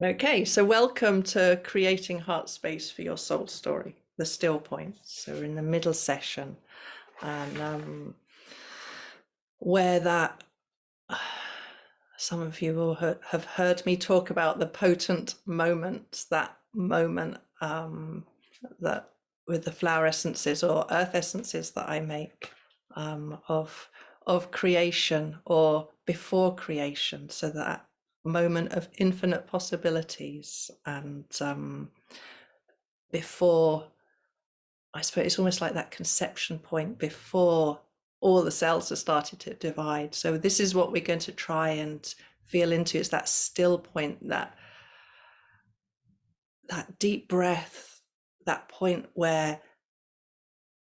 Okay, so welcome to Creating Heart Space for Your Soul Story, the still point. So we're in the middle session, and where that some of you will have heard me talk about the potent moment, that moment that with the flower essences or earth essences that I make of creation or before creation, so that moment of infinite possibilities and before, I suppose it's almost like that conception point before all the cells have started to divide. So this is what we're going to try and feel into, is that still point, that deep breath, that point where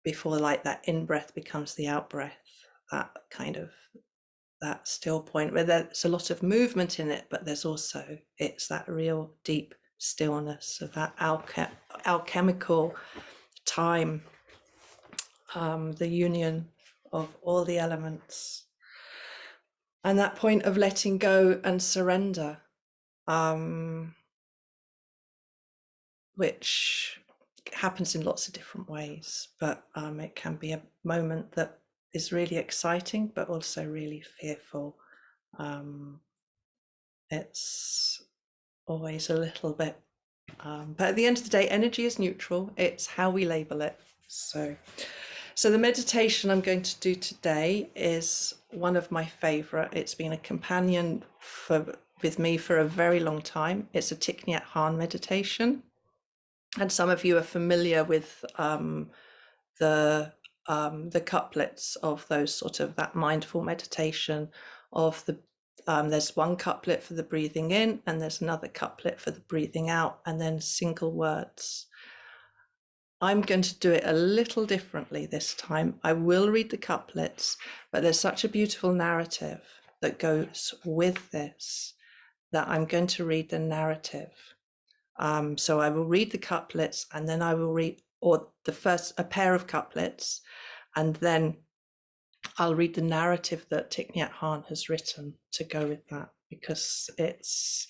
before like that in breath becomes the out breath, that kind of that still point where there's a lot of movement in it, but there's also, it's that real deep stillness of that alchemical time, the union of all the elements, and that point of letting go and surrender, which happens in lots of different ways, but it can be a moment that is really exciting, but also really fearful. It's always a little bit, but at the end of the day, energy is neutral. It's how we label it. So the meditation I'm going to do today is one of my favorite. It's been a companion with me for a very long time. It's a Thich That Hahn meditation. And some of you are familiar with the couplets of those sort of that mindful meditation of the there's one couplet for the breathing in, and there's another couplet for the breathing out, and then single words. I'm going to do it a little differently this time. I will read the couplets, but there's such a beautiful narrative that goes with this that I'm going to read the narrative. So I will read the couplets, and then I will read, or a pair of couplets, and then I'll read the narrative that Thich That Hahn has written to go with that, because it's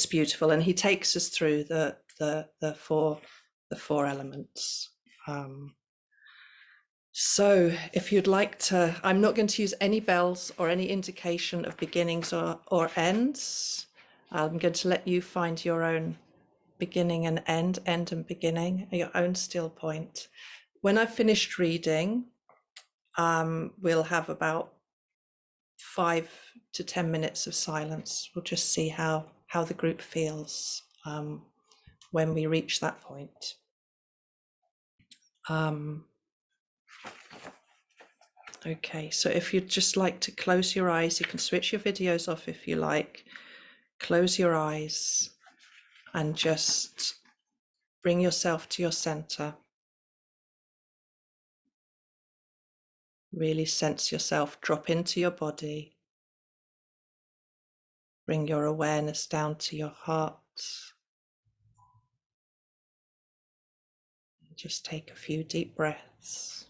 beautiful, and he takes us through the four elements. So if you'd like to, I'm not going to use any bells or any indication of beginnings or ends. I'm going to let you find your own beginning and end and beginning, your own still point. When I've finished reading, we'll have about 5 to 10 minutes of silence. We'll just see how the group feels when we reach that point. Okay, so if you'd just like to close your eyes, you can switch your videos off if you like. Close your eyes and just bring yourself to your center. Really sense yourself drop into your body. Bring your awareness down to your heart. Just take a few deep breaths.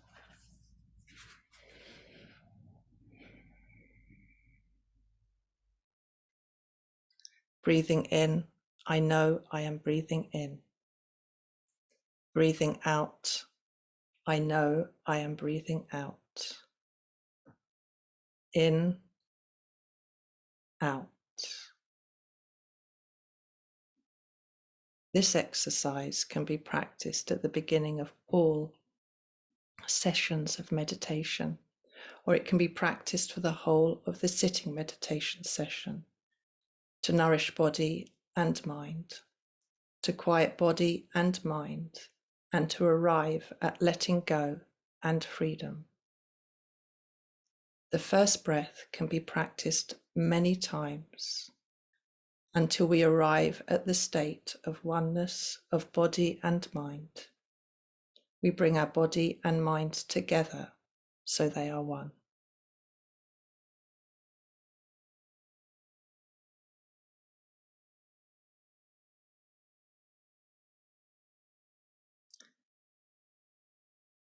Breathing in, I know I am breathing in. Breathing out, I know I am breathing out. In, out. This exercise can be practiced at the beginning of all sessions of meditation, or it can be practiced for the whole of the sitting meditation session, to nourish body and mind, to quiet body and mind, and to arrive at letting go and freedom. The first breath can be practiced many times until we arrive at the state of oneness of body and mind. We bring our body and mind together so they are one.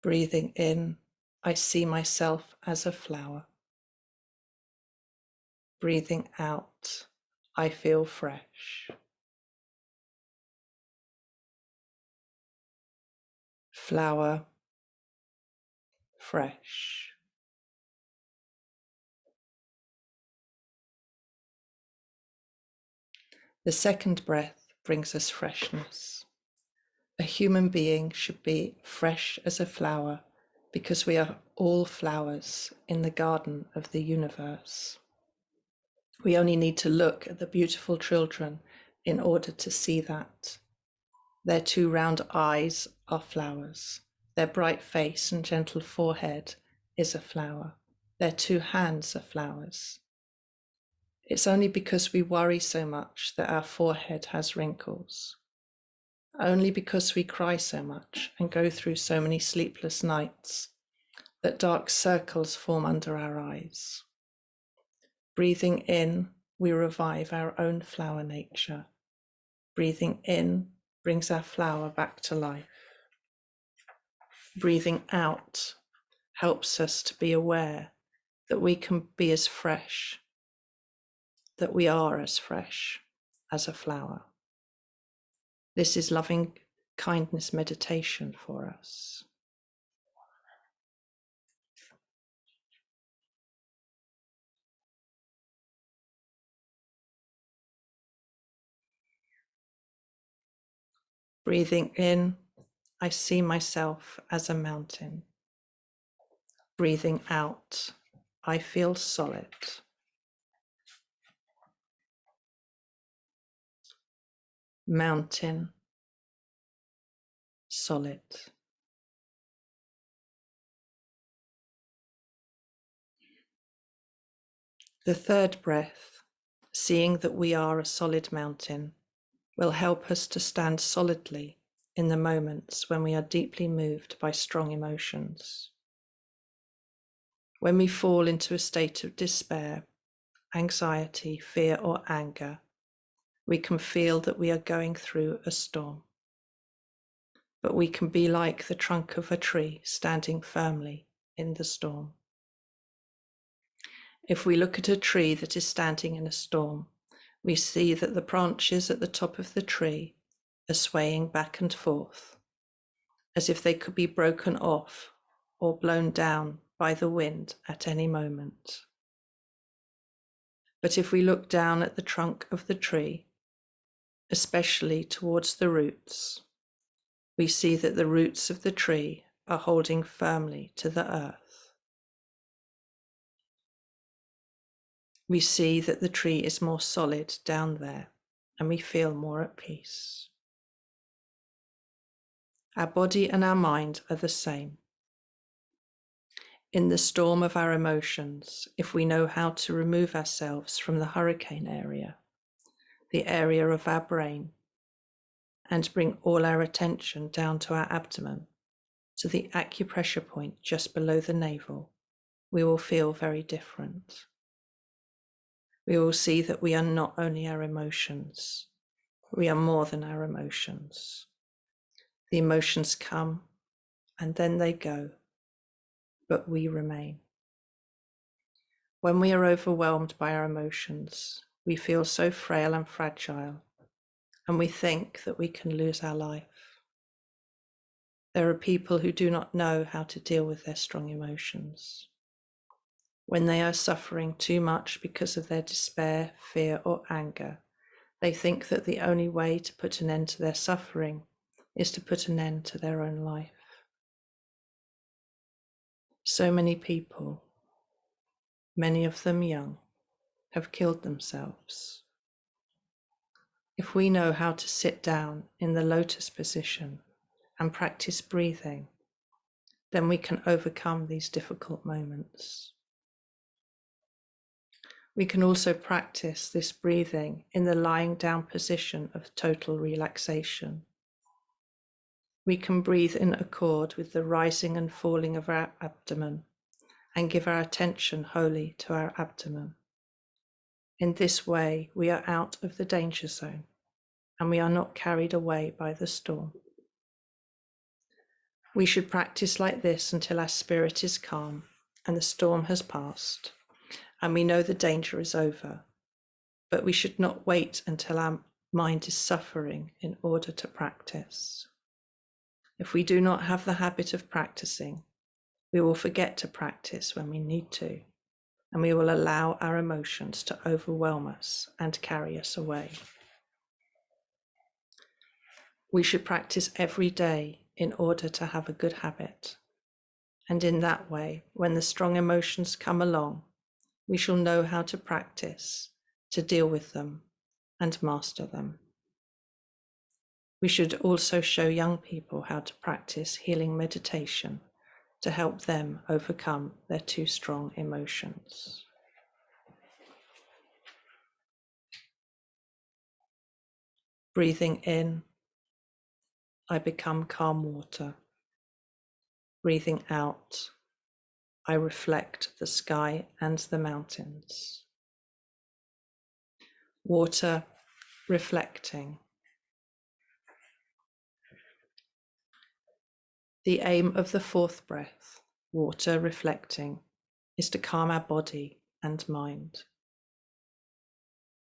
Breathing in, I see myself as a flower. Breathing out, I feel fresh. flower, fresh. The second breath brings us freshness. A human being should be fresh as a flower because we are all flowers in the garden of the universe. We only need to look at the beautiful children in order to see that. Their two round eyes are flowers. Their bright face and gentle forehead is a flower. Their two hands are flowers. It's only because we worry so much that our forehead has wrinkles. Only because we cry so much and go through so many sleepless nights that dark circles form under our eyes. Breathing in, we revive our own flower nature. Breathing in brings our flower back to life. Breathing out helps us to be aware that we can be as fresh, that we are as fresh as a flower. This is loving kindness meditation for us. Breathing in, I see myself as a mountain. Breathing out, I feel solid. Mountain, solid. The third breath, seeing that we are a solid mountain, will help us to stand solidly in the moments when we are deeply moved by strong emotions. When we fall into a state of despair, anxiety, fear, or anger, we can feel that we are going through a storm. But we can be like the trunk of a tree standing firmly in the storm. If we look at a tree that is standing in a storm, we see that the branches at the top of the tree are swaying back and forth, as if they could be broken off or blown down by the wind at any moment. But if we look down at the trunk of the tree, especially towards the roots, we see that the roots of the tree are holding firmly to the earth. We see that the tree is more solid down there, and we feel more at peace. Our body and our mind are the same. In the storm of our emotions, if we know how to remove ourselves from the hurricane area, the area of our brain, and bring all our attention down to our abdomen, to the acupressure point just below the navel, we will feel very different. We will see that we are not only our emotions, we are more than our emotions. The emotions come and then they go, but we remain. When we are overwhelmed by our emotions, we feel so frail and fragile, and we think that we can lose our life. There are people who do not know how to deal with their strong emotions. When they are suffering too much because of their despair, fear, or anger, they think that the only way to put an end to their suffering is to put an end to their own life. So many people, many of them young, have killed themselves. If we know how to sit down in the lotus position and practice breathing, then we can overcome these difficult moments. We can also practice this breathing in the lying down position of total relaxation. We can breathe in accord with the rising and falling of our abdomen and give our attention wholly to our abdomen. In this way, we are out of the danger zone and we are not carried away by the storm. We should practice like this until our spirit is calm and the storm has passed and we know the danger is over, but we should not wait until our mind is suffering in order to practice. If we do not have the habit of practicing, we will forget to practice when we need to, and we will allow our emotions to overwhelm us and carry us away. We should practice every day in order to have a good habit. And in that way, when the strong emotions come along, we shall know how to practice, to deal with them, and master them. We should also show young people how to practice healing meditation to help them overcome their too strong emotions. Breathing in, I become calm water. Breathing out, I reflect the sky and the mountains. Water reflecting. The aim of the fourth breath, water reflecting, is to calm our body and mind.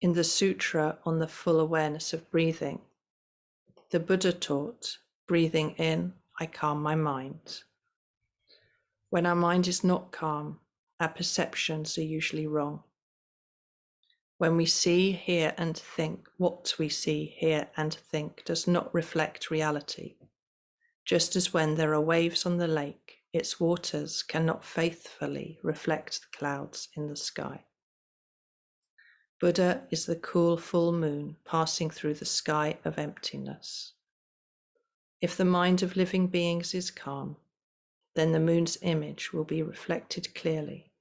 In the Sutra on the full awareness of breathing, the Buddha taught, breathing in, I calm my mind. When our mind is not calm, our perceptions are usually wrong. When we see, hear, and think, what we see, hear, and think does not reflect reality. Just as when there are waves on the lake, its waters cannot faithfully reflect the clouds in the sky. Buddha is the cool full moon passing through the sky of emptiness. If the mind of living beings is calm, then the moon's image will be reflected clearly.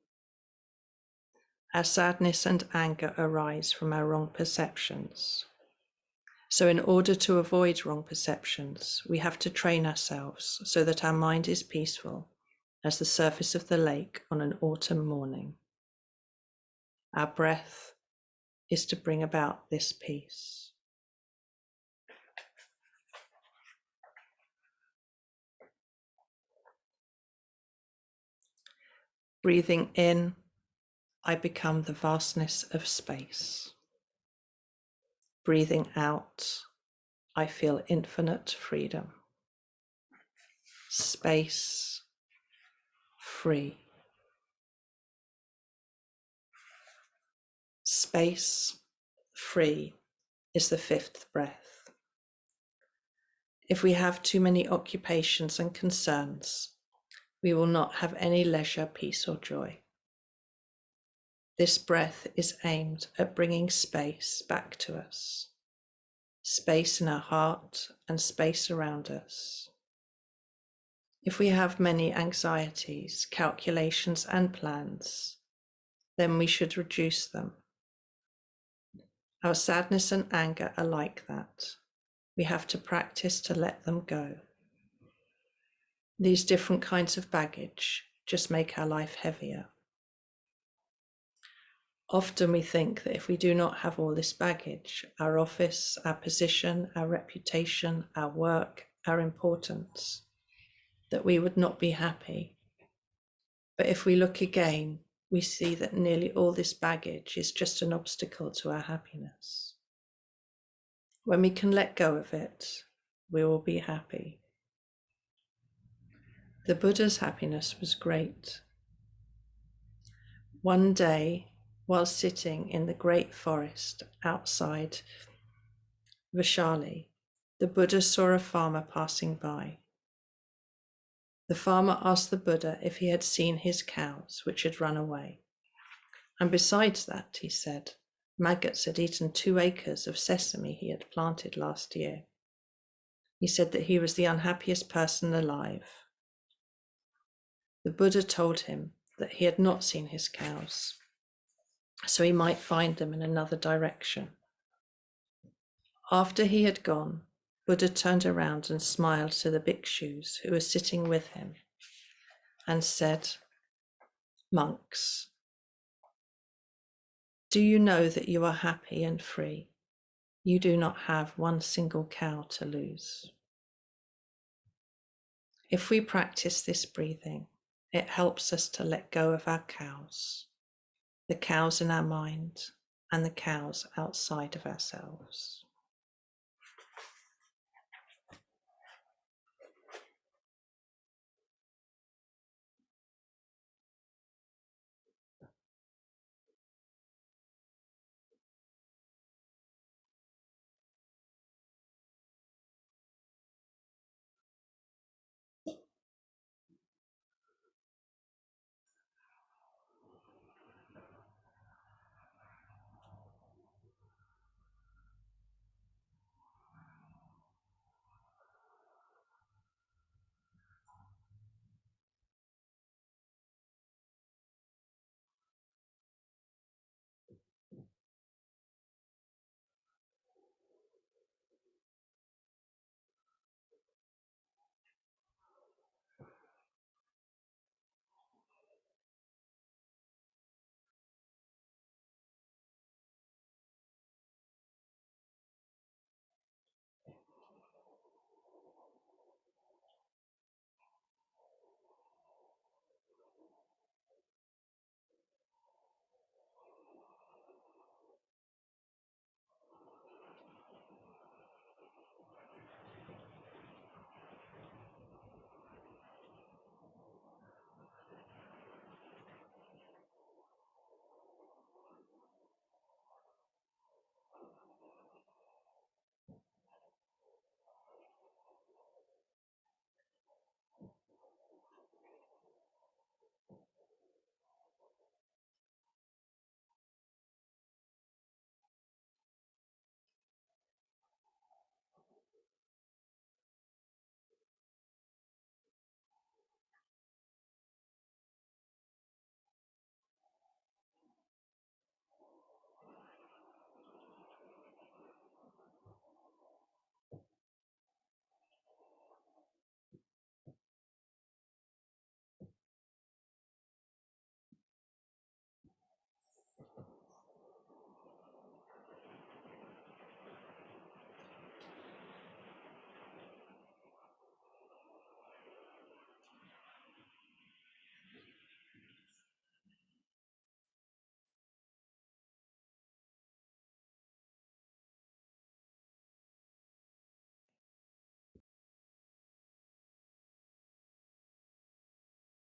Our sadness and anger arise from our wrong perceptions. So in order to avoid wrong perceptions, we have to train ourselves so that our mind is peaceful as the surface of the lake on an autumn morning. Our breath is to bring about this peace. Breathing in, I become the vastness of space. Breathing out, I feel infinite freedom. Space, free. Space, free is the fifth breath. If we have too many occupations and concerns, we will not have any leisure, peace, or joy. This breath is aimed at bringing space back to us, space in our heart and space around us. If we have many anxieties, calculations, and plans, then we should reduce them. Our sadness and anger are like that. We have to practice to let them go. These different kinds of baggage just make our life heavier. Often we think that if we do not have all this baggage, our office, our position, our reputation, our work, our importance, that we would not be happy. But if we look again, we see that nearly all this baggage is just an obstacle to our happiness. When we can let go of it, we will be happy. The Buddha's happiness was great. One day, while sitting in the great forest outside Vaishali, the Buddha saw a farmer passing by. The farmer asked the Buddha if he had seen his cows, which had run away. And besides that, he said, maggots had eaten 2 acres of sesame he had planted last year. He said that he was the unhappiest person alive. The Buddha told him that he had not seen his cows, so he might find them in another direction. After he had gone, Buddha turned around and smiled to the bhikshus who were sitting with him and said, monks, do you know that you are happy and free? You do not have one single cow to lose. If we practice this breathing, it helps us to let go of our cows, the cows in our mind and the cows outside of ourselves.